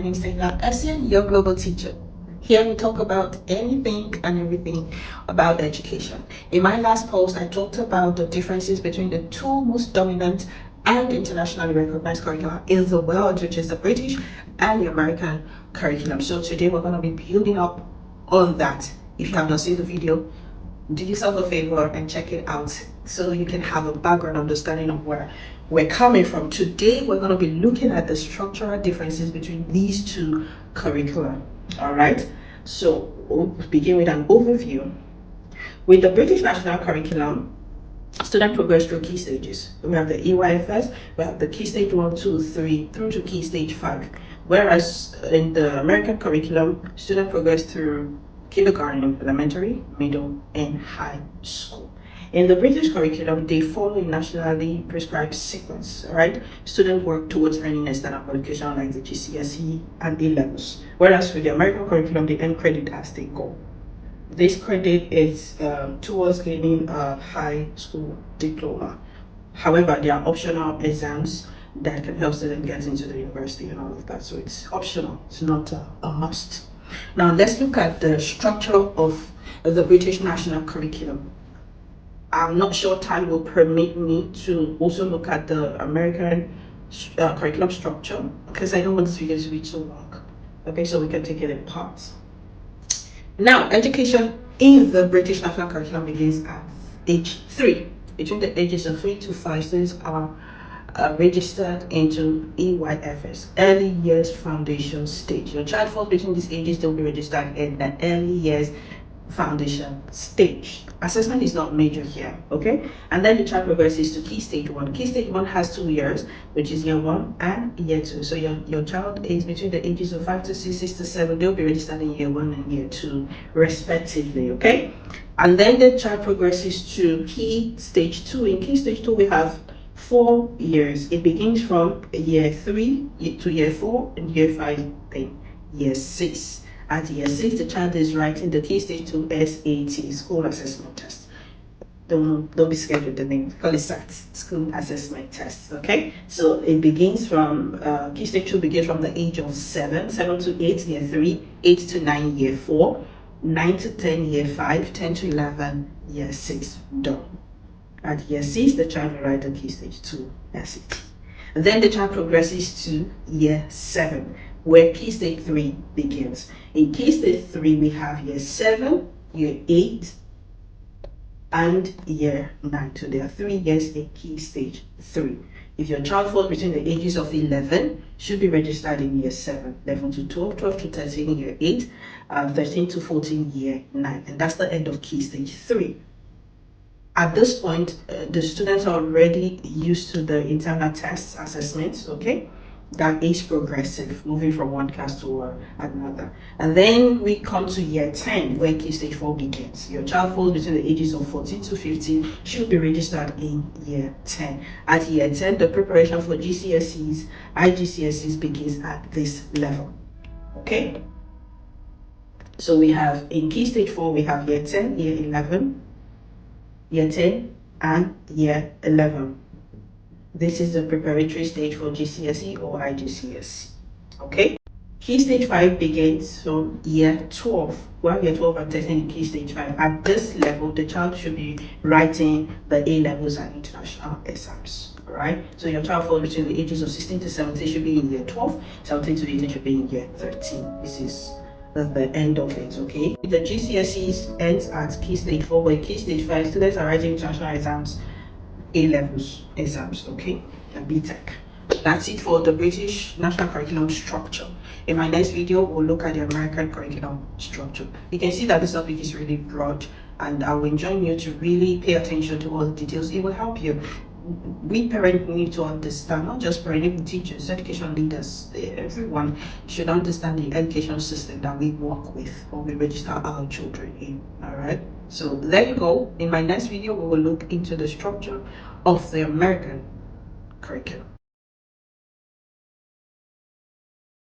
My name is Taylor Essien, your global teacher. Here we talk about anything and everything about education. In my last post, I talked about the differences between the two most dominant and internationally recognized curricula in the world, which is the British and the American curriculum. So today we're going to be building up on that. If you have not seen the video, do yourself a favor and check it out so you can have a background understanding of where we're coming from. Today we're going to be looking at the structural differences between these two curricula. All right, so we'll begin with an overview. With the British National Curriculum, students progress through key stages. We have the EYFS, we have the key stage 1, 2, 3 through to key stage 5. Whereas in the American curriculum, students progress through kindergarten, elementary, middle, and high school. In the British curriculum, they follow a nationally prescribed sequence, right? Students work towards earning a standard qualification like the GCSE and A-levels. Whereas with the American curriculum, they earn credit as they go. This credit is towards gaining a high school diploma. However, there are optional exams that can help students get into the university and all of that. So it's optional, it's not a must. Now let's look at the structure of the British National Curriculum. I'm not sure time will permit me to also look at the American curriculum structure because I don't want this video to be too long. Okay, so we can take it in parts. Now, education in the British National Curriculum begins at age 3. Between the ages of 3 to 5, students are registered into EYFS, Early Years Foundation Stage. Your child falls between these ages, they'll be registered in the Early Years Foundation Stage. Assessment is not major here, okay? And then the child progresses to Key Stage 1. Key Stage 1 has 2 years, which is year 1 and year 2. So your child is between the ages of 5 to 6, 6 to 7. They'll be registered in year 1 and year 2, respectively, okay? And then the child progresses to Key Stage 2. In Key Stage 2, we have 4 years. It begins from year 3 to year 4, and year 5, then year 6. At year 6, the child is writing the Key Stage 2 SAT, School Assessment Test. Don't be scared with the name. Call it SAT, School Assessment Test. Okay, so it begins from Key Stage 2 begins from the age of 7 to 8, year 3, 8 to 9, year 4, 9 to 10, year 5, 10 to 11, year 6. Done. At year 6, the child will write the Key Stage 2 SAT. Then the child progresses to year 7, where Key Stage 3 begins. In Key Stage 3, we have year 7, year 8, and year 9. So there are 3 years in Key Stage 3. If your child falls between the ages of 11, should be registered in year 7, 11 to 12, 12 to 13, year 8, 13 to 14, year 9. And that's the end of Key Stage 3. At this point, the students are already used to the internal tests, assessments, okay? That is progressive, moving from one class to another. And then we come to year 10, where Key Stage 4 begins. Your child falls between the ages of 14 to 15, should be registered in year 10. At year 10, the preparation for GCSEs, IGCSEs begins at this level, okay? So we have, in Key Stage 4, we have year 10, year 11, year 10, and year 11. This is the preparatory stage for GCSE or IGCSE, okay? Key Stage 5 begins from year 12. While year 12 and 13 in Key Stage 5. At this level, the child should be writing the A-levels and international exams, all right? So your child falls between the ages of 16 to 17 should be in year 12, 17 to 18 should be in year 13. This is the end of it, okay? The GCSEs ends at Key Stage 4, but in Key Stage 5, students are writing international exams, A-levels exams, okay, and BTEC. That's it for the British National Curriculum structure. In my next video, we'll look at the American curriculum structure. You can see that this topic is really broad, and I will enjoin you to really pay attention to all the details. It will help you. We parents need to understand, not just parents, even teachers, education leaders, everyone should understand the education system that we work with or we register our children in. All right, so there you go. In my next video, we will look into the structure of the American curriculum.